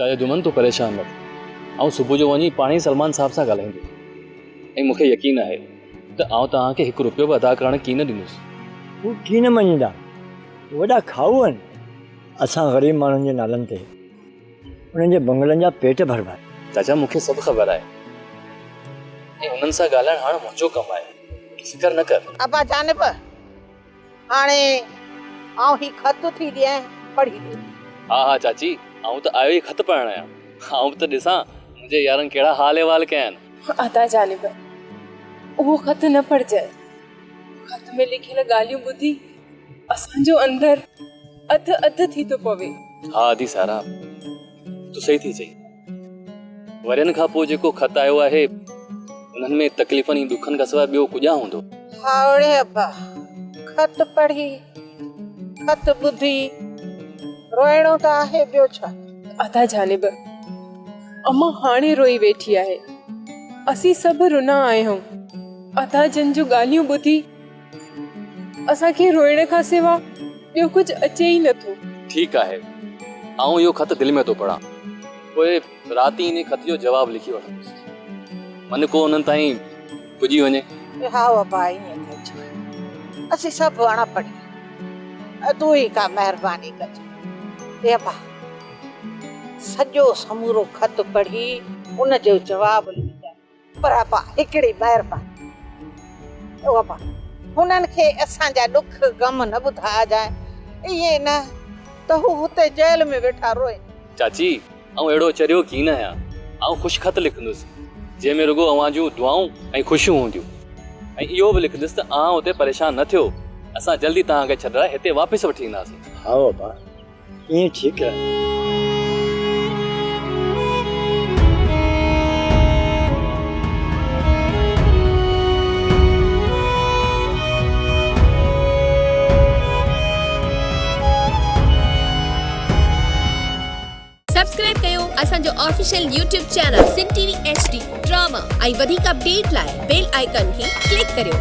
चाहे दुमन तो परेशान न थिए। सुबह जो वही पाणी सलमान साहब से ॻाल्हाईंदो ऐं मूंखे यकीन है तो तव्हांखे $1 रुपयो भी अदा करण की न ॾींदुसि। वो की न मञींदा, वॾा खाऊ आहिनि। असां ग़रीब माण्हुनि जे नालनि ते उन्हनि जे बंगलनि जा पेट भरबा। चाचा मूंखे सभु ख़बर आहे ऐं उन्हनि सां ॻाल्हाइण हाणे मुंहिंजो कमु आहे, फिकर न कर। अबा जानिब हाणे आऊं ही खत थी ॾियां पढ़ी ॾे। हाँ चाची आऊं तो आयो ही खत पढ़ण आहियां। आऊं तो ॾिसां मुंहिंजे यारनि कहिड़ा हाल अहिवाल कया आहिनि। अदा जानिब वो खत न पढ़जाए। खत में लिखियल ॻाल्हियूं ॿुधी असांजो अंदर अध थी तो पवे। हाँ आदि सारा तू सही थी चई। वरनि खां पोइ जेको खत आयो आहे उन्हनि में तकलीफ़नि ऐं दुखनि खां सवाइ ॿियो कुझु हूंदो। हावड़े अबा खत पढ़ी खत ॿुधी रोइणो त आहे, ॿियो छा। अदा जानिब अम्मा हाणे रोई वेठी आहे। असीं सभु रुना आहियूं। अदा जन जो ॻाल्हियूं ॿुधी असांखे रोइण खां सिवा ॿियो कुझु अचे ई नथो। ठीकु आहे आऊं इहो खत दिलि में थो पढ़ां, पोइ राति इन खत जो जवाबु लिखी वठंदुसि। मन को उन्हनि ताईं पुॼी वञे। हा अबा ईअं कजे, असीं सभु अणपढ़ी तूं ई का महिरबानी कजे। ए अबा सॼो समूरो खत पढ़ी उन जो जवाबु लिखजाए, पर अबा हिकिड़ी महिरबानी। ओ अबा हुननि खे असांजा ॾुख ग़म न ॿुधाइजाए, इएं न त हू हुते जेल में वेठा रोए। चाची आऊं अहिड़ो चरियो की न आहियां। आऊं ख़ुशि खत लिखंदुसि जंहिंमें रुगो अवां जूं दुआऊं ऐं ख़ुशियूं हूंदियूं, ऐं इहो बि लिखंदुसि त आउं हुते परेशान न थियो। असां जल्दी तव्हांखे छॾाए हिते वापसि वठी ईंदासीं। हाँ बाबा ईअं ठीकु आहे। सब्सक्राइब कयो असांजो official YouTube channel Singh TV HD drama ऐं वधीक अपडेट लाइ बेल आइकन खे क्लिक करियो।